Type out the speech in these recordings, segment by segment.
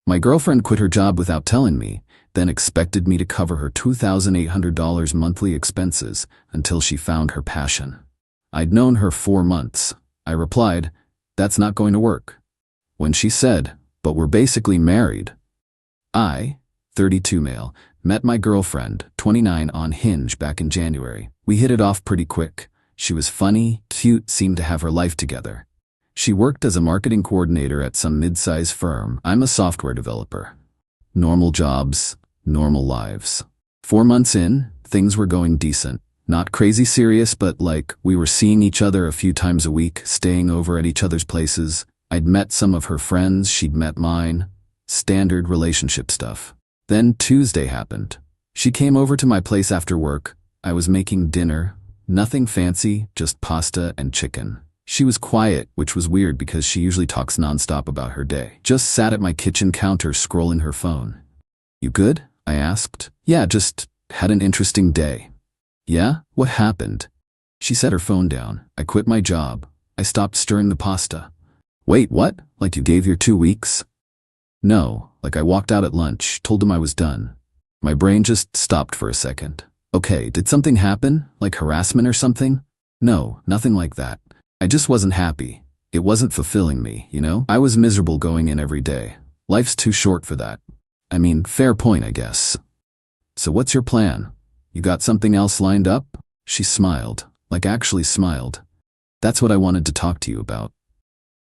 My girlfriend quit her job without telling me, then expected me to cover her $2,800 monthly expenses until she found her passion. I'd known her 4 months. I replied, "That's not going to work." When she said, "But we're basically married," I, 32 male, met my girlfriend, 29, on Hinge back in January. We hit it off pretty quick. She was funny, cute, seemed to have her life together. She worked as a marketing coordinator at some mid-size firm. I'm a software developer. Normal jobs, normal lives. 4 months in, things were going decent. Not crazy serious, but like, we were seeing each other a few times a week, staying over at each other's places. I'd met some of her friends, she'd met mine. Standard relationship stuff. Then Tuesday happened. She came over to my place after work. I was making dinner. Nothing fancy, just pasta and chicken. She was quiet, which was weird because she usually talks nonstop about her day. Just sat at my kitchen counter scrolling her phone. "You good?" I asked. "Yeah, just had an interesting day." "Yeah? What happened?" She set her phone down. "I quit my job. I stopped stirring the pasta." "Wait, what? Like you gave your 2 weeks?" "No, like I walked out at lunch, told him I was done." My brain just stopped for a second. "Okay, did something happen? Like harassment or something?" "No, nothing like that. I just wasn't happy. It wasn't fulfilling me, you know? I was miserable going in every day. Life's too short for that." I mean, fair point, I guess. "So what's your plan? You got something else lined up?" She smiled, like actually smiled. "That's what I wanted to talk to you about."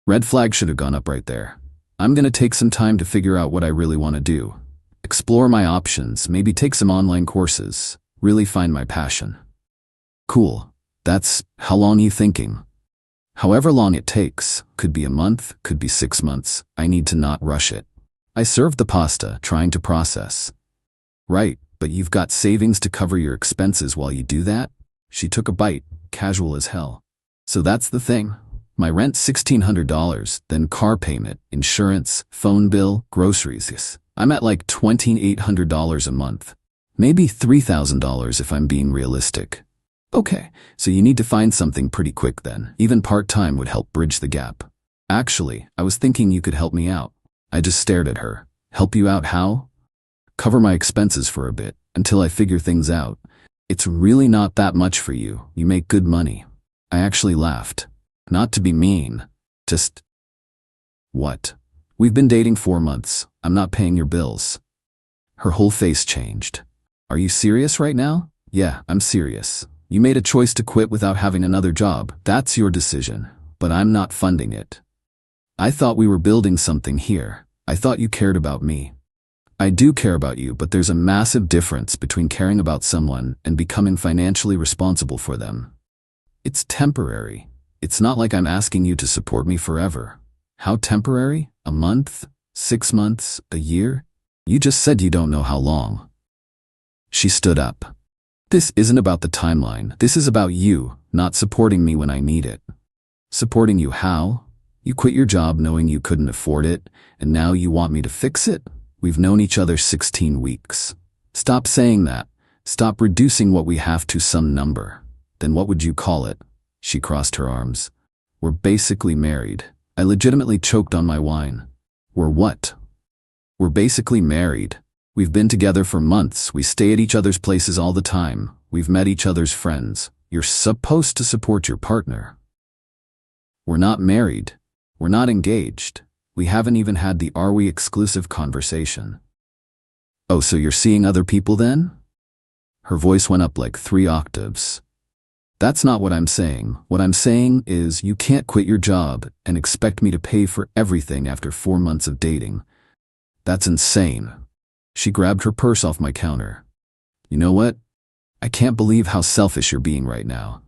Red flag should have gone up right there. I'm gonna take some time to figure out what I really want to do. Explore my options, maybe take some online courses, really find my passion. Cool. That's how long you thinking? However long it takes, could be a month, could be 6 months, I need to not rush it. I served the pasta, trying to process. "Right, but you've got savings to cover your expenses while you do that?" She took a bite, casual as hell. "So that's the thing. My rent $1,600, then car payment, insurance, phone bill, groceries. I'm at like $2,800 a month. Maybe $3,000 if I'm being realistic." "Okay, so you need to find something pretty quick then. Even part-time would help bridge the gap." "Actually, I was thinking you could help me out." I just stared at her. "Help you out how?" "Cover my expenses for a bit, until I figure things out. It's really not that much for you. You make good money." I actually laughed. Not to be mean. Just... "What? We've been dating 4 months. I'm not paying your bills." Her whole face changed. "Are you serious right now?" "Yeah, I'm serious. You made a choice to quit without having another job. That's your decision. But I'm not funding it. I thought we were building something here. I thought you cared about me." "I do care about you, but there's a massive difference between caring about someone and becoming financially responsible for them. It's temporary. It's not like I'm asking you to support me forever." "How temporary? A month? 6 months? A year? You just said you don't know how long." She stood up. "This isn't about the timeline. This is about you, not supporting me when I need it." "Supporting you how? You quit your job knowing you couldn't afford it, and now you want me to fix it? We've known each other 16 weeks. Stop saying that. Stop reducing what we have to some number. Then what would you call it?" She crossed her arms. "We're basically married." I legitimately choked on my wine. "We're what?" "We're basically married. We've been together for months. We stay at each other's places all the time. We've met each other's friends. You're supposed to support your partner." "We're not married. We're not engaged. We haven't even had the are we exclusive conversation." "Oh, so you're seeing other people then?" Her voice went up like 3 octaves. "That's not what I'm saying. What I'm saying is you can't quit your job and expect me to pay for everything after 4 months of dating. That's insane." She grabbed her purse off my counter. "You know what? I can't believe how selfish you're being right now.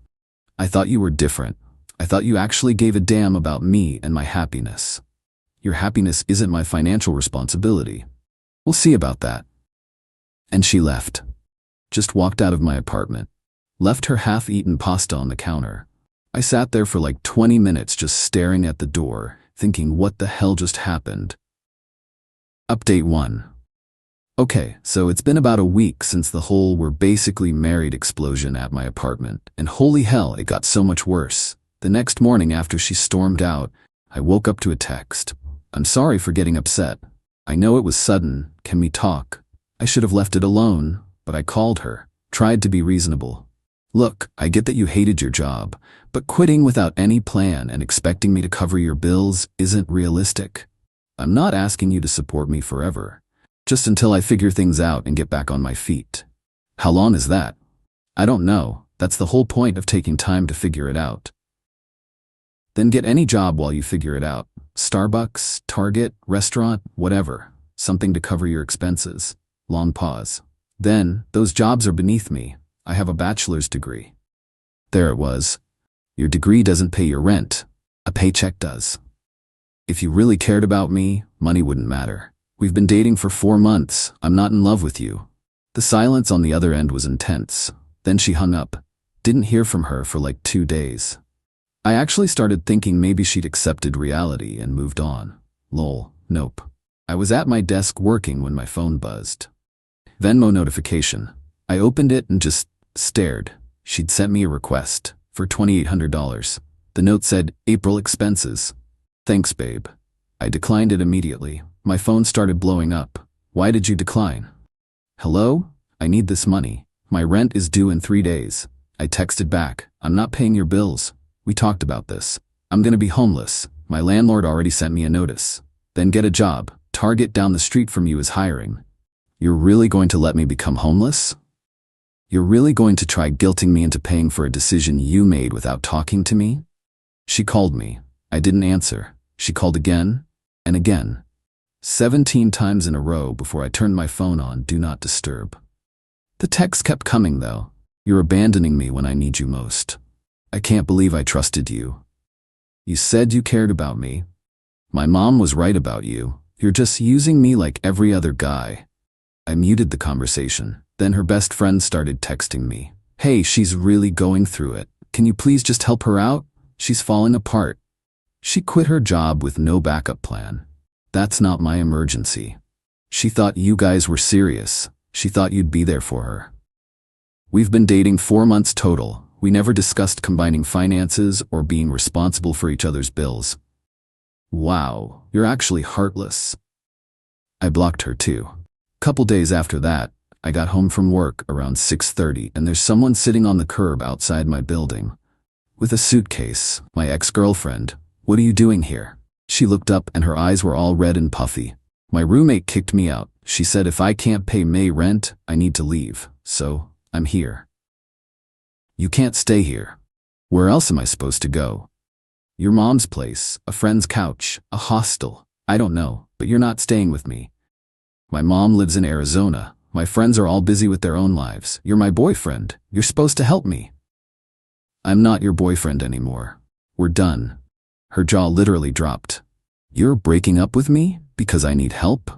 I thought you were different. I thought you actually gave a damn about me and my happiness. Your happiness isn't my financial responsibility. We'll see about that." And she left. Just walked out of my apartment. Left her half-eaten pasta on the counter. I sat there for like 20 minutes just staring at the door, thinking what the hell just happened. Update 1. Okay, so it's been about a week since the whole "we're basically married" explosion at my apartment, and holy hell, it got so much worse. The next morning after she stormed out, I woke up to a text. "I'm sorry for getting upset. I know it was sudden. Can we talk? I should have left it alone, but I called her, tried to be reasonable. Look, I get that you hated your job, but quitting without any plan and expecting me to cover your bills isn't realistic. I'm not asking you to support me forever, just until I figure things out and get back on my feet. How long is that? I don't know. That's the whole point of taking time to figure it out. Then get any job while you figure it out. Starbucks, Target, restaurant, whatever. Something to cover your expenses. Long pause. Then, those jobs are beneath me. I have a bachelor's degree. There it was. Your degree doesn't pay your rent. A paycheck does. If you really cared about me, money wouldn't matter. We've been dating for 4 months. I'm not in love with you. The silence on the other end was intense. Then she hung up. Didn't hear from her for like 2 days. I actually started thinking maybe she'd accepted reality and moved on. Lol, nope. I was at my desk working when my phone buzzed. Venmo notification. I opened it and just stared. She'd sent me a request for $2,800. The note said, April expenses. Thanks, babe. I declined it immediately. My phone started blowing up. Why did you decline? Hello? I need this money. My rent is due in 3 days. I texted back. I'm not paying your bills. We talked about this. I'm gonna be homeless. My landlord already sent me a notice. Then get a job. Target down the street from you is hiring. You're really going to let me become homeless? You're really going to try guilting me into paying for a decision you made without talking to me? She called me. I didn't answer. She called again and again. 17 times in a row before I turned my phone on Do Not Disturb. The text kept coming though. You're abandoning me when I need you most. I can't believe I trusted you. You said you cared about me. My mom was right about you. You're just using me like every other guy. I muted the conversation. Then her best friend started texting me. Hey, she's really going through it. Can you please just help her out? She's falling apart. She quit her job with no backup plan. That's not my emergency. She thought you guys were serious. She thought you'd be there for her. We've been dating 4 months total. We never discussed combining finances or being responsible for each other's bills. Wow, you're actually heartless. I blocked her too. Couple days after that, I got home from work around 6:30 and there's someone sitting on the curb outside my building. With a suitcase, my ex-girlfriend. What are you doing here? She looked up and her eyes were all red and puffy. My roommate kicked me out. She said if I can't pay May rent, I need to leave. So, I'm here. You can't stay here. Where else am I supposed to go? Your mom's place, a friend's couch, a hostel. I don't know, but you're not staying with me. My mom lives in Arizona. My friends are all busy with their own lives. You're my boyfriend. You're supposed to help me. I'm not your boyfriend anymore. We're done. Her jaw literally dropped. You're breaking up with me because I need help?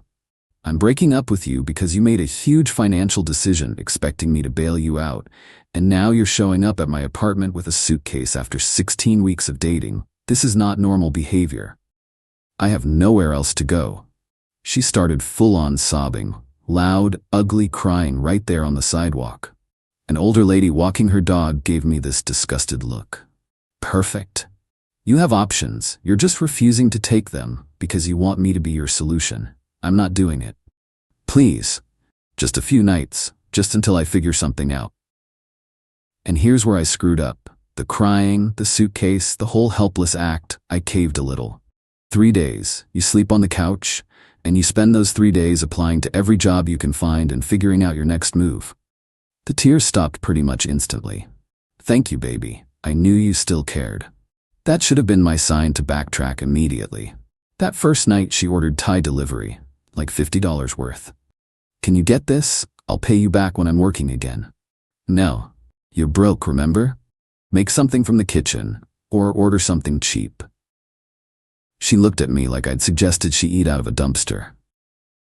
I'm breaking up with you because you made a huge financial decision expecting me to bail you out, and now you're showing up at my apartment with a suitcase after 16 weeks of dating. This is not normal behavior. I have nowhere else to go. She started full-on sobbing, loud, ugly crying right there on the sidewalk. An older lady walking her dog gave me this disgusted look. Perfect. You have options. You're just refusing to take them because you want me to be your solution. I'm not doing it. Please. Just a few nights, just until I figure something out. And here's where I screwed up. The crying, the suitcase, the whole helpless act, I caved a little. 3 days, you sleep on the couch, and you spend those 3 days applying to every job you can find and figuring out your next move. The tears stopped pretty much instantly. Thank you, baby. I knew you still cared. That should have been my sign to backtrack immediately. That first night she ordered Thai delivery, like $50 worth. Can you get this? I'll pay you back when I'm working again. No. You're broke, remember? Make something from the kitchen, or order something cheap. She looked at me like I'd suggested she eat out of a dumpster.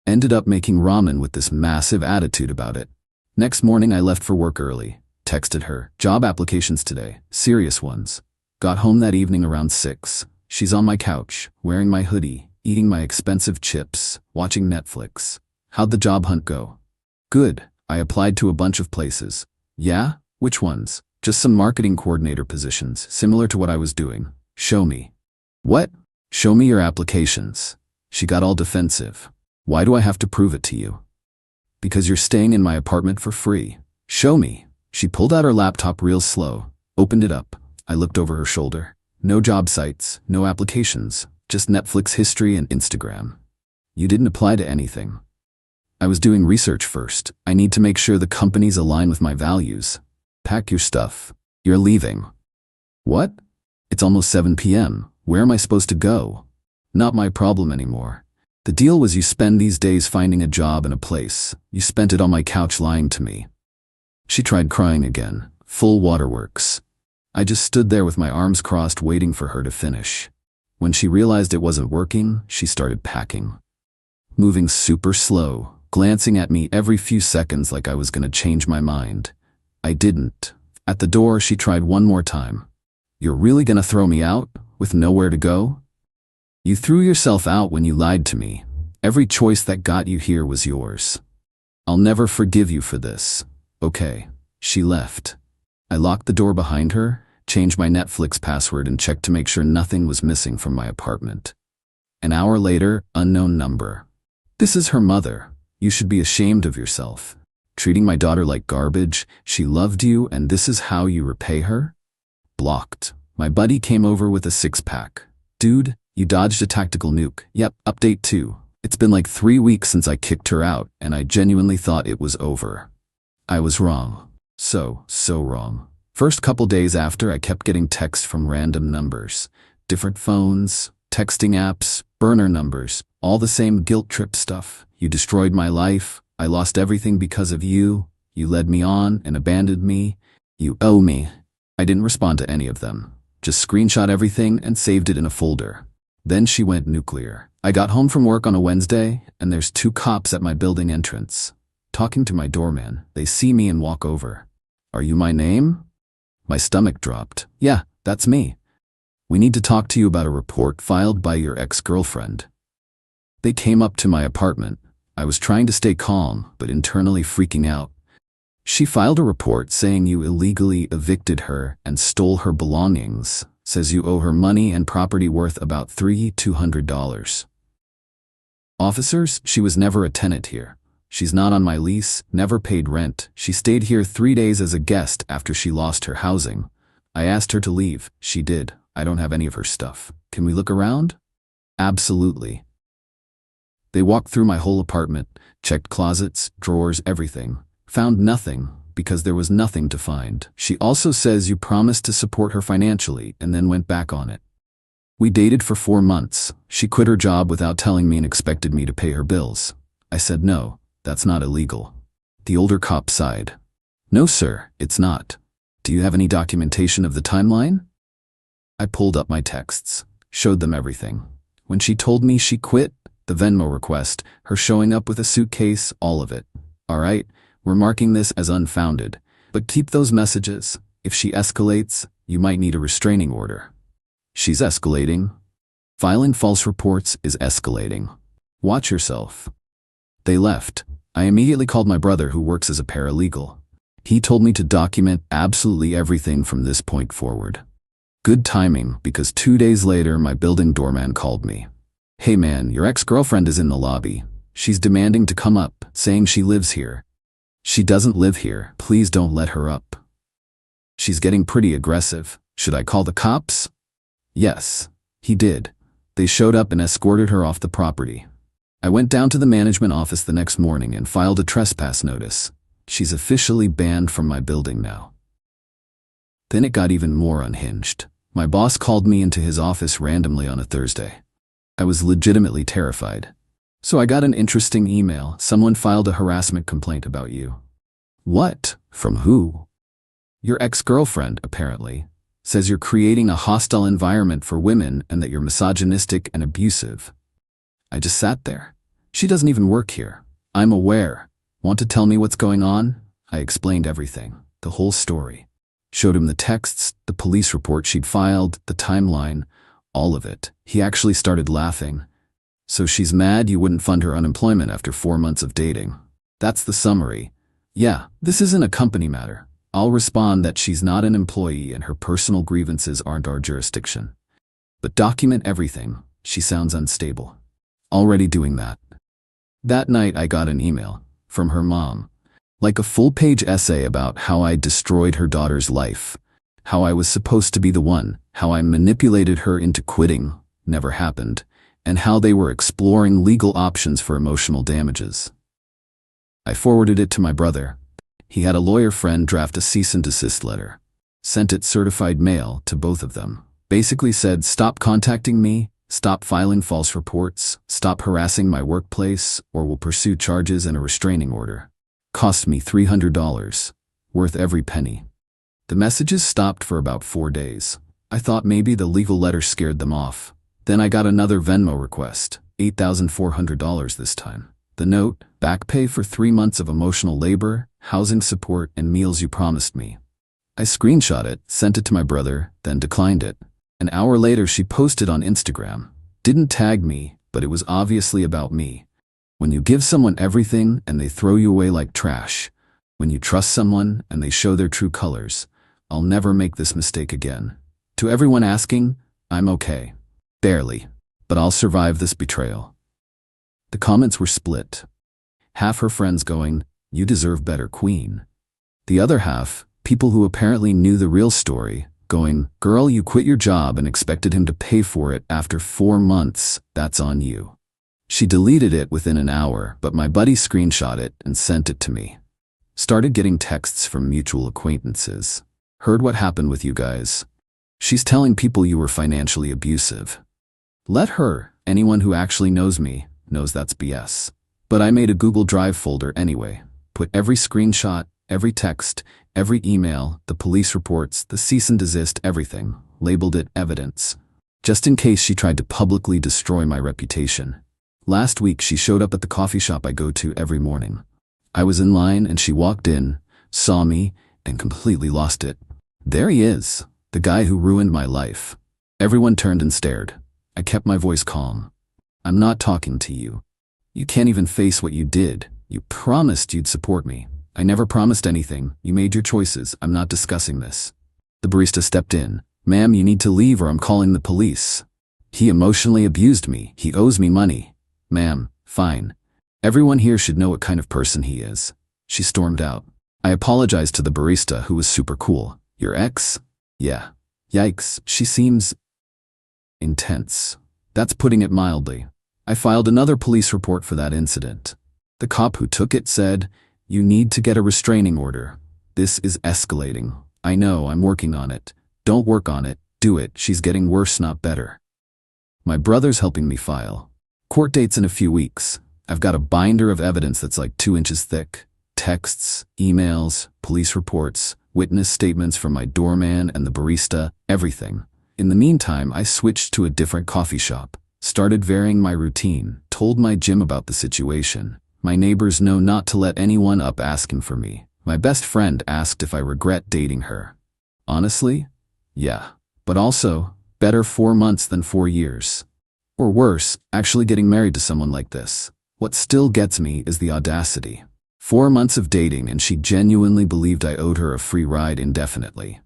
Ended up making ramen with this massive attitude about it. Next morning I left for work early. Texted her, job applications today, serious ones. Got home that evening around 6. She's on my couch, wearing my hoodie, eating my expensive chips, watching Netflix. How'd the job hunt go? Good. I applied to a bunch of places. Yeah? Which ones? Just some marketing coordinator positions, similar to what I was doing. Show me. What? Show me your applications. She got all defensive. Why do I have to prove it to you? Because you're staying in my apartment for free. Show me. She pulled out her laptop real slow, opened it up. I looked over her shoulder. No job sites, no applications, just Netflix history and Instagram. You didn't apply to anything. I was doing research first. I need to make sure the companies align with my values. Pack your stuff. You're leaving. What? It's almost 7 p.m. Where am I supposed to go? Not my problem anymore. The deal was you spend these days finding a job and a place. You spent it on my couch lying to me. She tried crying again. Full waterworks. I just stood there with my arms crossed waiting for her to finish. When she realized it wasn't working, she started packing. Moving super slow, glancing at me every few seconds like I was going to change my mind. I didn't. At the door, she tried one more time. You're really going to throw me out, with nowhere to go? You threw yourself out when you lied to me. Every choice that got you here was yours. I'll never forgive you for this. Okay. She left. I locked the door behind her, changed my Netflix password and checked to make sure nothing was missing from my apartment. An hour later, unknown number. This is her mother. You should be ashamed of yourself. Treating my daughter like garbage, she loved you and this is how you repay her? Blocked. My buddy came over with a 6-pack. Dude, you dodged a tactical nuke. Yep, update 2. It's been like 3 weeks since I kicked her out and I genuinely thought it was over. I was wrong. So wrong. First couple days after, I kept getting texts from random numbers. Different phones, texting apps, burner numbers, all the same guilt trip stuff. You destroyed my life. I lost everything because of you. You led me on and abandoned me. You owe me. I didn't respond to any of them. Just screenshot everything and saved it in a folder. Then she went nuclear. I got home from work on a Wednesday, and there's 2 cops at my building entrance. Talking to my doorman, they see me and walk over. Are you my name? My stomach dropped. Yeah, that's me. We need to talk to you about a report filed by your ex-girlfriend. They came up to my apartment. I was trying to stay calm, but internally freaking out. She filed a report saying you illegally evicted her and stole her belongings. Says you owe her money and property worth about $200. Officers, she was never a tenant here. She's not on my lease, never paid rent. She stayed here 3 days as a guest after she lost her housing. I asked her to leave. She did. I don't have any of her stuff. Can we look around? Absolutely. They walked through my whole apartment, checked closets, drawers, everything. Found nothing, because there was nothing to find. She also says you promised to support her financially and then went back on it. We dated for 4 months. She quit her job without telling me and expected me to pay her bills. I said no, that's not illegal. The older cop sighed. No sir, it's not. Do you have any documentation of the timeline? I pulled up my texts, showed them everything. When she told me she quit, the Venmo request, her showing up with a suitcase, all of it. All right, we're marking this as unfounded, but keep those messages. If she escalates, you might need a restraining order. She's escalating. Filing false reports is escalating. Watch yourself. They left. I immediately called my brother who works as a paralegal. He told me to document absolutely everything from this point forward. Good timing, because 2 days later my building doorman called me. Hey man, your ex-girlfriend is in the lobby. She's demanding to come up, saying she lives here. She doesn't live here. Please don't let her up. She's getting pretty aggressive. Should I call the cops? Yes, he did. They showed up and escorted her off the property. I went down to the management office the next morning and filed a trespass notice. She's officially banned from my building now. Then it got even more unhinged. My boss called me into his office randomly on a Thursday. I was legitimately terrified. So I got an interesting email. Someone filed a harassment complaint about you. What? From who? Your ex-girlfriend, apparently. Says you're creating a hostile environment for women and that you're misogynistic and abusive. I just sat there. She doesn't even work here. I'm aware. Want to tell me what's going on? I explained everything, the whole story. Showed him the texts, the police report she'd filed, the timeline, all of it. He actually started laughing. So she's mad you wouldn't fund her unemployment after 4 months of dating. That's the summary. Yeah, this isn't a company matter. I'll respond that she's not an employee and her personal grievances aren't our jurisdiction. But document everything. She sounds unstable. Already doing that. That night I got an email from her mom, like a full-page essay about how I destroyed her daughter's life, how I was supposed to be the one, how I manipulated her into quitting, never happened, and how they were exploring legal options for emotional damages. I forwarded it to my brother. He had a lawyer friend draft a cease and desist letter. Sent it certified mail to both of them. Basically said, stop contacting me, stop filing false reports, stop harassing my workplace, or we'll pursue charges and a restraining order. Cost me $300, worth every penny. The messages stopped for about 4 days. I thought maybe the legal letter scared them off. Then I got another Venmo request, $8,400 this time. The note, back pay for 3 months of emotional labor, housing support, and meals you promised me. I screenshot it, sent it to my brother, then declined it. An hour later she posted on Instagram. Didn't tag me, but it was obviously about me. When you give someone everything and they throw you away like trash, when you trust someone and they show their true colors, I'll never make this mistake again. To everyone asking, I'm okay. Barely. But I'll survive this betrayal. The comments were split. Half her friends going, you deserve better, queen. The other half, people who apparently knew the real story, going, girl, you quit your job and expected him to pay for it after 4 months. That's on you. She deleted it within an hour, but my buddy screenshot it and sent it to me. Started getting texts from mutual acquaintances. Heard what happened with you guys. She's telling people you were financially abusive. Let her, anyone who actually knows me, knows that's BS. But I made a Google Drive folder anyway. Put every screenshot, every text, every email, the police reports, the cease and desist, everything. Labeled it evidence. Just in case she tried to publicly destroy my reputation. Last week she showed up at the coffee shop I go to every morning. I was in line and she walked in, saw me, and completely lost it. There he is, the guy who ruined my life. Everyone turned and stared. I kept my voice calm. I'm not talking to you. You can't even face what you did. You promised you'd support me. I never promised anything. You made your choices. I'm not discussing this. The barista stepped in. Ma'am, you need to leave or I'm calling the police. He emotionally abused me. He owes me money. Ma'am, fine. Everyone here should know what kind of person he is. She stormed out. I apologized to the barista, who was super cool. Your ex? Yeah. Yikes, she seems intense. That's putting it mildly. I filed another police report for that incident. The cop who took it said, you need to get a restraining order. This is escalating. I know, I'm working on it. Don't work on it, do it. She's getting worse, not better. My brother's helping me file. Court date's in a few weeks. I've got a binder of evidence that's like 2 inches thick. Texts, emails, police reports, witness statements from my doorman and the barista, everything. In the meantime, I switched to a different coffee shop, started varying my routine, told my gym about the situation. My neighbors know not to let anyone up asking for me. My best friend asked if I regret dating her. Honestly, yeah. But also, better 4 months than 4 years. Or worse, actually getting married to someone like this. What still gets me is the audacity. 4 months of dating and she genuinely believed I owed her a free ride indefinitely.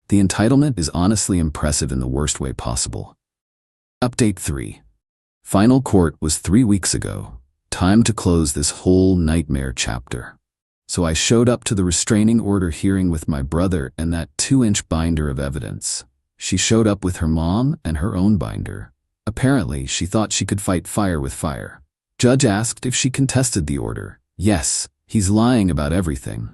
The entitlement is honestly impressive in the worst way possible. Update 3. Final court was 3 weeks ago. Time to close this whole nightmare chapter. So I showed up to the restraining order hearing with my brother and that 2-inch binder of evidence. She showed up with her mom and her own binder. Apparently, she thought she could fight fire with fire. Judge asked if she contested the order. Yes, he's lying about everything.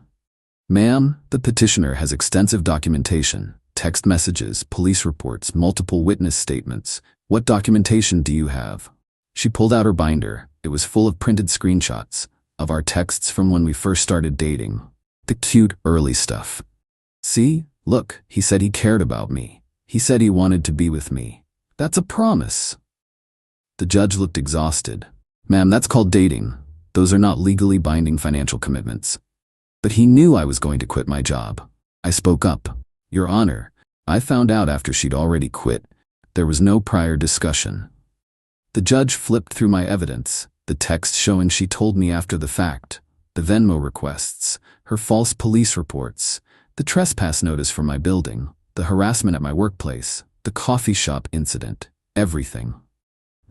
Ma'am, the petitioner has extensive documentation, text messages, police reports, multiple witness statements. What documentation do you have? She pulled out her binder. It was full of printed screenshots of our texts from when we first started dating. The cute, early stuff. See? Look, he said he cared about me. He said he wanted to be with me. That's a promise. The judge looked exhausted. Ma'am, that's called dating. Those are not legally binding financial commitments. But he knew I was going to quit my job. I spoke up. Your Honor, I found out after she'd already quit. There was no prior discussion. The judge flipped through my evidence, the text showing she told me after the fact, the Venmo requests, her false police reports, the trespass notice from my building, the harassment at my workplace, the coffee shop incident, everything.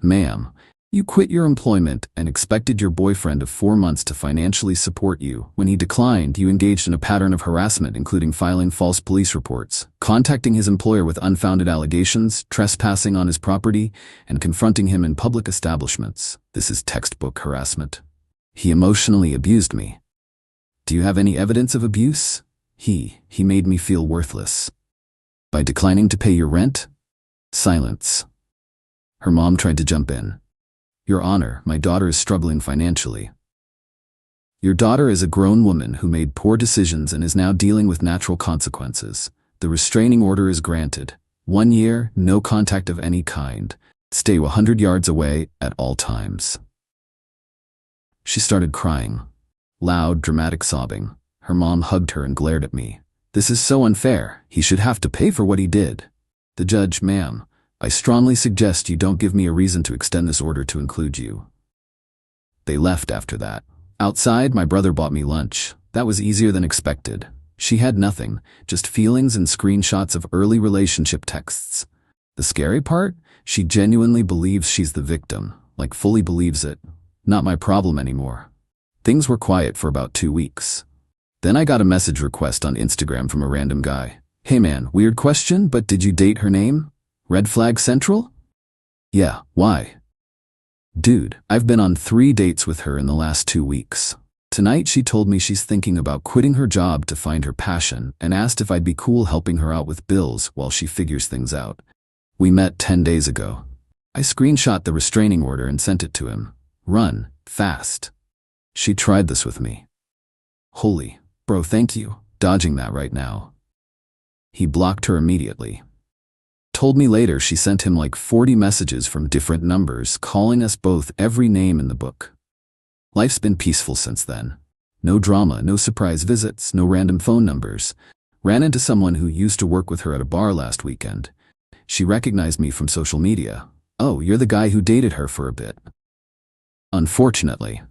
Ma'am, You quit your employment and expected your boyfriend of 4 months to financially support you. When he declined, you engaged in a pattern of harassment, including filing false police reports, contacting his employer with unfounded allegations, trespassing on his property, and confronting him in public establishments. This is textbook harassment. He emotionally abused me. Do you have any evidence of abuse? He made me feel worthless. By declining to pay your rent? Silence. Her mom tried to jump in. Your Honor, my daughter is struggling financially. Your daughter is a grown woman who made poor decisions and is now dealing with natural consequences. The restraining order is granted. 1 year, no contact of any kind. Stay 100 yards away at all times. She started crying. Loud, dramatic sobbing. Her mom hugged her and glared at me. This is so unfair. He should have to pay for what he did. The judge, ma'am, I strongly suggest you don't give me a reason to extend this order to include you. They left after that. Outside, my brother bought me lunch. That was easier than expected. She had nothing, just feelings and screenshots of early relationship texts. The scary part? She genuinely believes she's the victim, like fully believes it. Not my problem anymore. Things were quiet for about 2 weeks. Then I got a message request on Instagram from a random guy. Hey man, weird question, but did you date her name? Red flag central? Yeah, why? Dude, I've been on 3 dates with her in the last 2 weeks. Tonight she told me she's thinking about quitting her job to find her passion and asked if I'd be cool helping her out with bills while she figures things out. We met 10 days ago. I screenshot the restraining order and sent it to him. Run, fast. She tried this with me. Holy, bro, thank you. Dodging that right now. He blocked her immediately. Told me later she sent him like 40 messages from different numbers calling us both every name in the book. Life's been peaceful since then. No drama, no surprise visits, no random phone numbers. Ran into someone who used to work with her at a bar last weekend. She recognized me from social media. Oh, you're the guy who dated her for a bit. Unfortunately.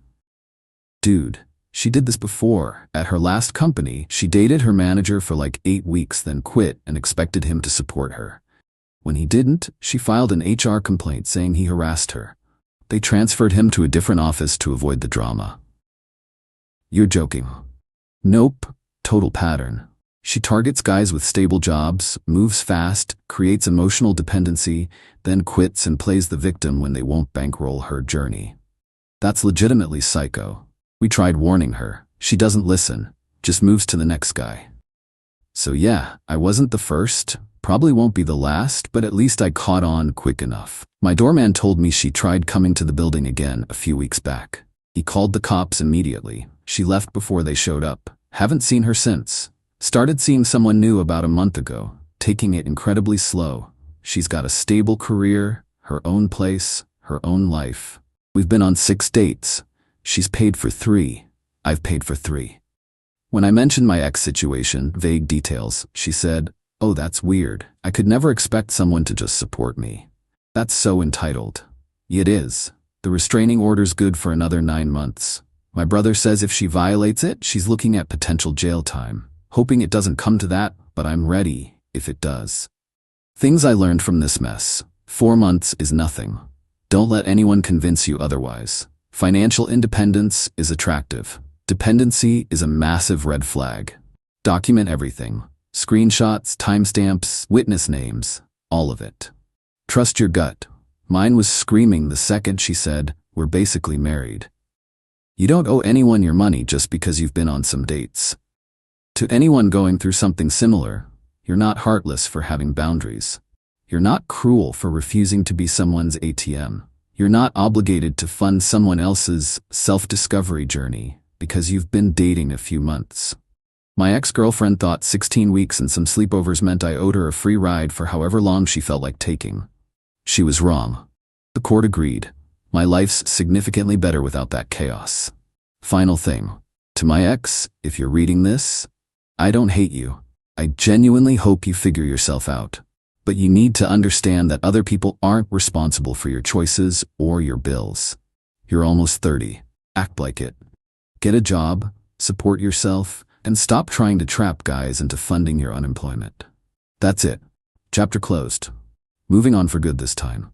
Dude, she did this before. At her last company, she dated her manager for like 8 weeks, then quit and expected him to support her. When he didn't, she filed an HR complaint saying he harassed her. They transferred him to a different office to avoid the drama. You're joking. Nope, total pattern. She targets guys with stable jobs, moves fast, creates emotional dependency, then quits and plays the victim when they won't bankroll her journey. That's legitimately psycho. We tried warning her. She doesn't listen, just moves to the next guy. So yeah, I wasn't the first. Probably won't be the last, but at least I caught on quick enough. My doorman told me she tried coming to the building again a few weeks back. He called the cops immediately. She left before they showed up. Haven't seen her since. Started seeing someone new about a month ago, taking it incredibly slow. She's got a stable career, her own place, her own life. We've been on 6 dates. She's paid for 3. I've paid for 3. When I mentioned my ex situation, vague details, she said, "Oh, that's weird. I could never expect someone to just support me. That's so entitled." It is. The restraining order's good for another 9 months. My brother says if she violates it, she's looking at potential jail time. Hoping it doesn't come to that, but I'm ready if it does. Things I learned from this mess. 4 months is nothing. Don't let anyone convince you otherwise. Financial independence is attractive. Dependency is a massive red flag. Document everything. Screenshots, timestamps, witness names, all of it. Trust your gut. Mine was screaming the second she said, "We're basically married." You don't owe anyone your money just because you've been on some dates. To anyone going through something similar, you're not heartless for having boundaries. You're not cruel for refusing to be someone's ATM. You're not obligated to fund someone else's self-discovery journey because you've been dating a few months. My ex-girlfriend thought 16 weeks and some sleepovers meant I owed her a free ride for however long she felt like taking. She was wrong. The court agreed. My life's significantly better without that chaos. Final thing. To my ex, if you're reading this, I don't hate you. I genuinely hope you figure yourself out. But you need to understand that other people aren't responsible for your choices or your bills. You're almost 30. Act like it. Get a job, support yourself, and stop trying to trap guys into funding your unemployment. That's it. Chapter closed. Moving on for good this time.